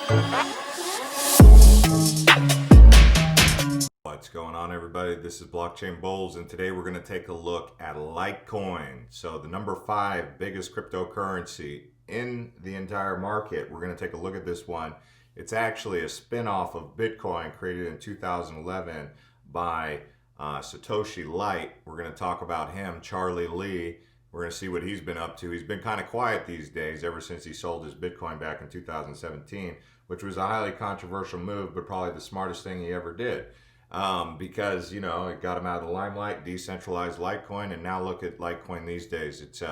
What's going on, everybody? This is Blockchain Bullz, and today we're going to take a look at Litecoin. So the number 5 biggest cryptocurrency in the entire market. We're going to take a look at this one. It's actually a spin-off of Bitcoin created in 2011 by Satoshi Light. We're going to talk about him, Charlie Lee. We're going to see what he's been up to. He's been kind of quiet these days ever since he sold his Bitcoin back in 2017, which was a highly controversial move, but probably the smartest thing he ever did. Because, you know, it got him out of the limelight, decentralized Litecoin, and now look at Litecoin these days. It's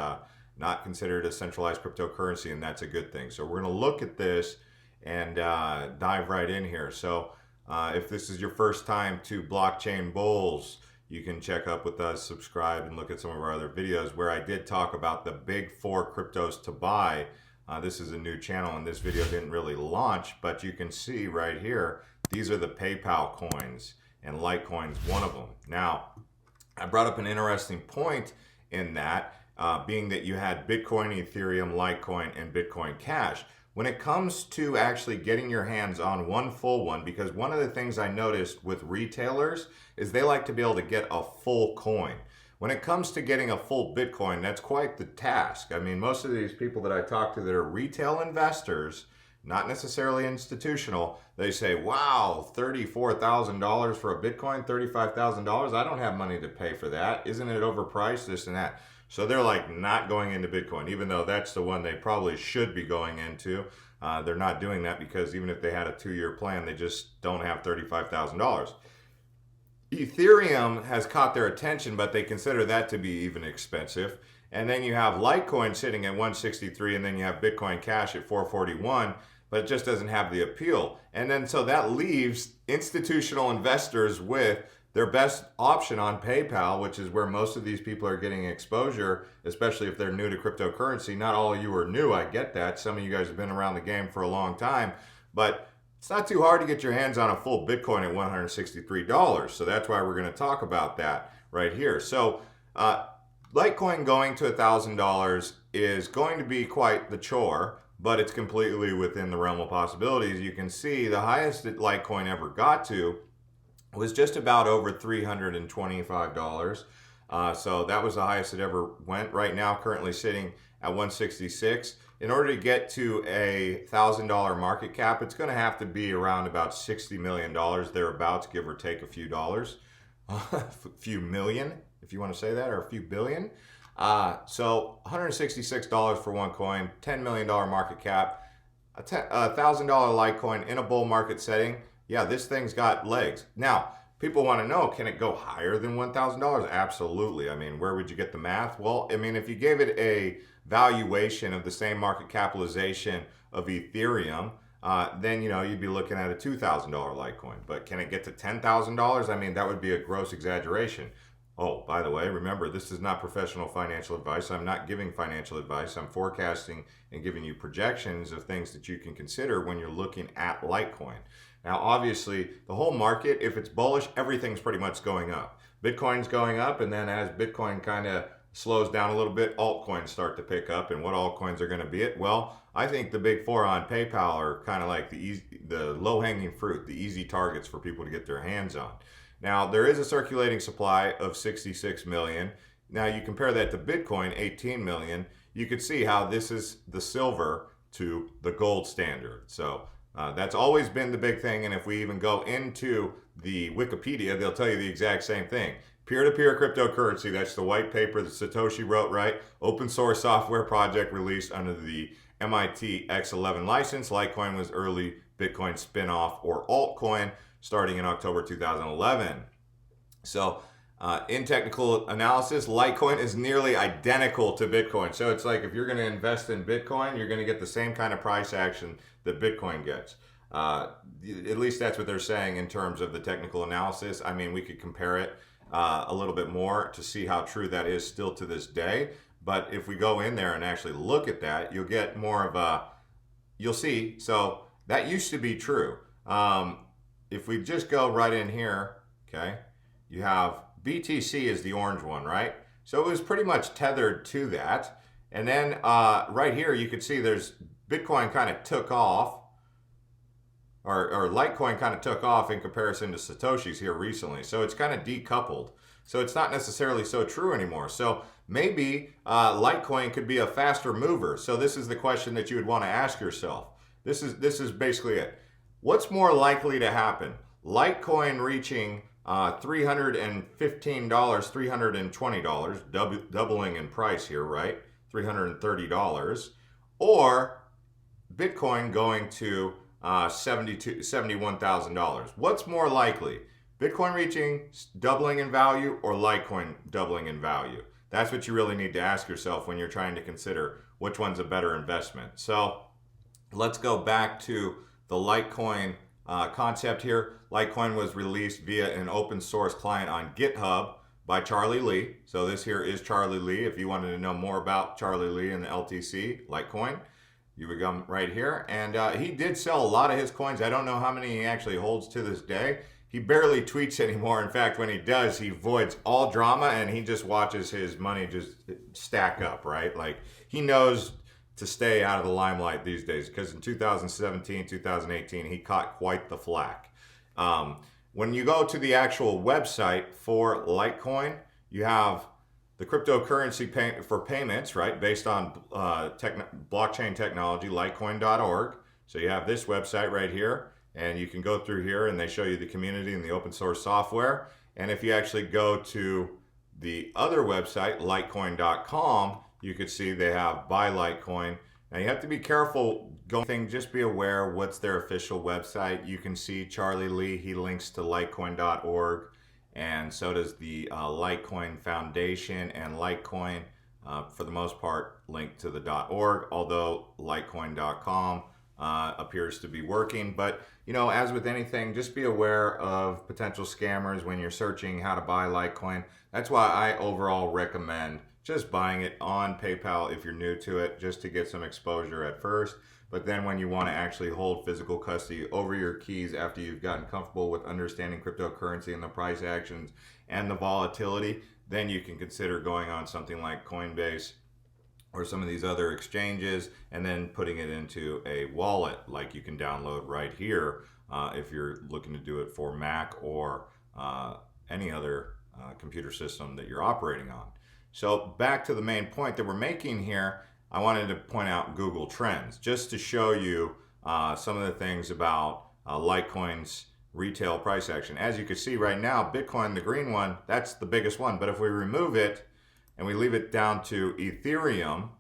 not considered a centralized cryptocurrency, and that's a good thing. So we're going to look at this and dive right in here. So if this is your first time to Blockchain Bullz, you can check up with us, subscribe, and look at some of our other videos where I did talk about the big 4 cryptos to buy. This is a new channel, and this video didn't really launch, but you can see right here, these are the PayPal coins, and Litecoin's one of them. Now, I brought up an interesting point in that, being that you had Bitcoin, Ethereum, Litecoin, and Bitcoin Cash. When it comes to actually getting your hands on one full one, because one of the things I noticed with retailers is they like to be able to get a full coin. When it comes to getting a full Bitcoin, that's quite the task. I mean, most of these people that I talk to that are retail investors, not necessarily institutional, they say, wow, $34,000 for a Bitcoin, $35,000. I don't have money to pay for that. Isn't it overpriced, this and that? So they're like not going into Bitcoin, even though that's the one they probably should be going into. They're not doing that because even if they had a 2-year plan, they just don't have $35,000. Ethereum has caught their attention, but they consider that to be even expensive. And then you have Litecoin sitting at 163, and then you have Bitcoin Cash at 441, but it just doesn't have the appeal. And then so that leaves institutional investors with their best option on PayPal, which is where most of these people are getting exposure, especially if they're new to cryptocurrency. Not all of you are new, I get that. Some of you guys have been around the game for a long time, but it's not too hard to get your hands on a full Bitcoin at $163. So that's why we're going to talk about that right here. So Litecoin going to $1,000 is going to be quite the chore, but it's completely within the realm of possibilities. You can see the highest that Litecoin ever got to was just about over $325. So that was the highest it ever went. Right now, currently sitting at 166. In order to get to a $1,000 market cap, it's going to have to be around about $60 million thereabouts, give or take a few dollars, a few million, if you want to say that, or a few billion. So $166 for one coin, $10 million market cap, a $1,000 Litecoin in a bull market setting. Yeah, this thing's got legs. Now, people want to know, can it go higher than $1,000? Absolutely. I mean, where would you get the math? Well, I mean, if you gave it a valuation of the same market capitalization of Ethereum, then, you know, you'd be looking at a $2,000 Litecoin. But can it get to $10,000? I mean, that would be a gross exaggeration. Oh, by the way, remember, this is not professional financial advice. I'm not giving financial advice. I'm forecasting and giving you projections of things that you can consider when you're looking at Litecoin. Now, obviously, the whole market, if it's bullish, everything's pretty much going up. Bitcoin's going up, and then as Bitcoin kind of slows down a little bit, altcoins start to pick up. And what altcoins are going to be it? Well, I think the big 4 on PayPal are kind of like the low-hanging fruit, the easy targets for people to get their hands on. Now, there is a circulating supply of 66 million. Now, you compare that to Bitcoin, 18 million. You could see how this is the silver to the gold standard. So that's always been the big thing. And if we even go into the Wikipedia, they'll tell you the exact same thing. Peer-to-peer cryptocurrency, that's the white paper that Satoshi wrote, right? Open source software project released under the MIT X11 license. Litecoin was early Bitcoin spinoff or altcoin starting in October 2011. So in technical analysis, Litecoin is nearly identical to Bitcoin. So it's like if you're going to invest in Bitcoin, you're going to get the same kind of price action that Bitcoin gets. At least that's what they're saying in terms of the technical analysis. I mean, we could compare it a little bit more to see how true that is still to this day. But if we go in there and actually look at that, you'll get more of a, you'll see, so that used to be true. If we just go right in here, okay, you have BTC is the orange one, right? So it was pretty much tethered to that. And then right here, you can see there's Bitcoin kind of took off or Litecoin kind of took off in comparison to Satoshi's here recently. So it's kind of decoupled. So it's not necessarily so true anymore. So maybe Litecoin could be a faster mover. So this is the question that you would want to ask yourself. This is basically it. What's more likely to happen? Litecoin reaching $315, $320, doubling in price here, right? $330, or Bitcoin going to $71,000. What's more likely? Bitcoin reaching doubling in value or Litecoin doubling in value? That's what you really need to ask yourself when you're trying to consider which one's a better investment. So let's go back to the Litecoin concept here. Litecoin was released via an open source client on GitHub by Charlie Lee. So this here is Charlie Lee. If you wanted to know more about Charlie Lee and the LTC, Litecoin, you would come right here. And he did sell a lot of his coins. I don't know how many he actually holds to this day. He barely tweets anymore. In fact, when he does, he avoids all drama and he just watches his money just stack up, right? Like, he knows to stay out of the limelight these days, because in 2017, 2018, he caught quite the flack. When you go to the actual website for Litecoin, you have the cryptocurrency for payments, right, based on blockchain technology, litecoin.org. So you have this website right here, and you can go through here and they show you the community and the open source software. And if you actually go to the other website, litecoin.com, you could see they have buy Litecoin. Now you have to be careful going, just be aware what's their official website. You can see Charlie Lee, he links to litecoin.org, and so does the Litecoin Foundation, and Litecoin, for the most part, link to the .org, although litecoin.com appears to be working. But, you know, as with anything, just be aware of potential scammers when you're searching how to buy Litecoin. That's why I overall recommend just buying it on PayPal if you're new to it, just to get some exposure at first. But then when you want to actually hold physical custody over your keys after you've gotten comfortable with understanding cryptocurrency and the price actions and the volatility, then you can consider going on something like Coinbase or some of these other exchanges, and then putting it into a wallet like you can download right here if you're looking to do it for Mac or any other computer system that you're operating on. So back to the main point that we're making here, I wanted to point out Google Trends just to show you some of the things about Litecoin's retail price action. As you can see right now, Bitcoin, the green one, that's the biggest one. But if we remove it and we leave it down to Ethereum,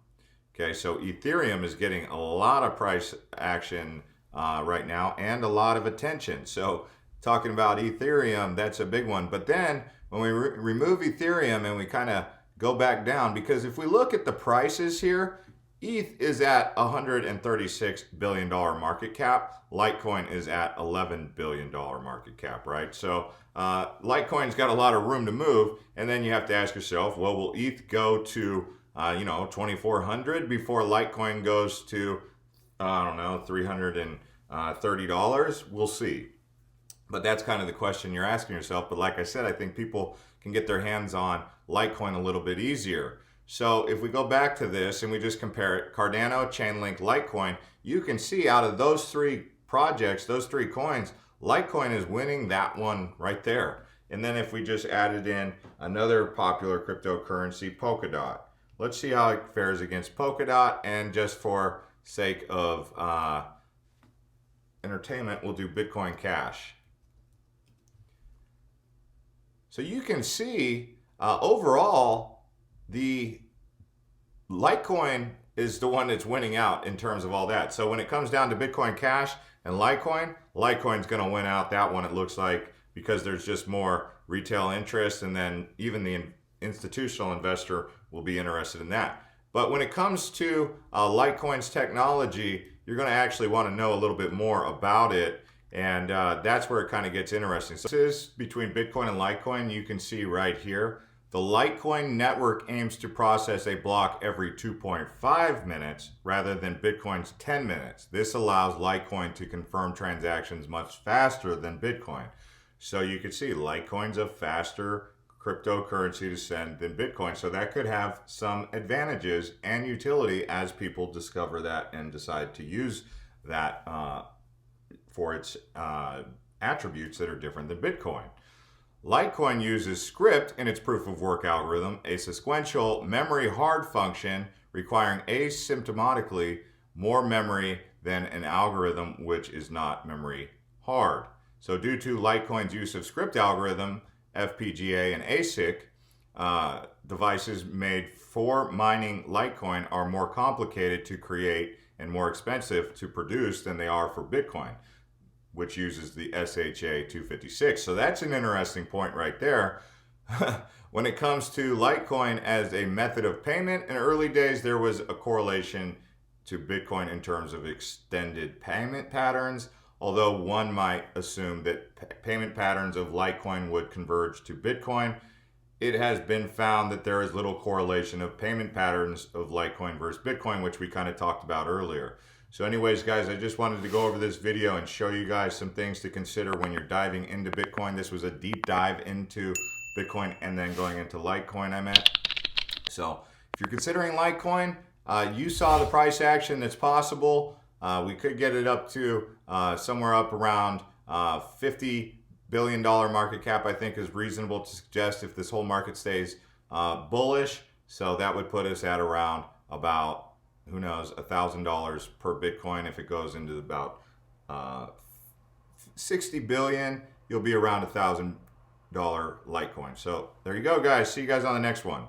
okay, so Ethereum is getting a lot of price action right now and a lot of attention. So talking about Ethereum, that's a big one. But then when we remove Ethereum and we kind of go back down, because if we look at the prices here, ETH is at $136 billion market cap. Litecoin is at $11 billion market cap, right? So Litecoin's got a lot of room to move, and then you have to ask yourself, well, will ETH go to 2,400 before Litecoin goes to $330? We'll see. But that's kind of the question you're asking yourself. But like I said, I think people can get their hands on Litecoin a little bit easier. So if we go back to this and we just compare it, Cardano, Chainlink, Litecoin, you can see out of those three projects, those three coins, Litecoin is winning that one right there. And then if we just added in another popular cryptocurrency, Polkadot, let's see how it fares against Polkadot. And just for sake of entertainment, we'll do Bitcoin Cash. So you can see overall, the Litecoin is the one that's winning out in terms of all that. So when it comes down to Bitcoin Cash and Litecoin, Litecoin's going to win out that one, it looks like, because there's just more retail interest, and then even the institutional investor will be interested in that. But when it comes to Litecoin's technology, you're going to actually want to know a little bit more about it. And that's where it kind of gets interesting. So this is between Bitcoin and Litecoin. You can see right here, the Litecoin network aims to process a block every 2.5 minutes rather than Bitcoin's 10 minutes. This allows Litecoin to confirm transactions much faster than Bitcoin. So you can see Litecoin's a faster cryptocurrency to send than Bitcoin. So that could have some advantages and utility as people discover that and decide to use that for its attributes that are different than Bitcoin. Litecoin uses script in its proof of work algorithm, a sequential memory hard function requiring asymptotically more memory than an algorithm which is not memory hard. So due to Litecoin's use of script algorithm, FPGA and ASIC, devices made for mining Litecoin are more complicated to create and more expensive to produce than they are for Bitcoin, which uses the SHA-256. So that's an interesting point right there. When it comes to Litecoin as a method of payment, in early days there was a correlation to Bitcoin in terms of extended payment patterns, although one might assume that payment patterns of Litecoin would converge to Bitcoin. It has been found that there is little correlation of payment patterns of Litecoin versus Bitcoin, which we kind of talked about earlier. So anyways, guys, I just wanted to go over this video and show you guys some things to consider when you're diving into Bitcoin. This was a deep dive into Bitcoin and then going into Litecoin, I meant. So if you're considering Litecoin, you saw the price action that's possible. We could get it up to somewhere up around $50 billion market cap, I think is reasonable to suggest if this whole market stays bullish. So that would put us at around about, who knows, $1,000 per Bitcoin. If it goes into about 60 billion, you'll be around $1,000 Litecoin. So there you go, guys. See you guys on the next one.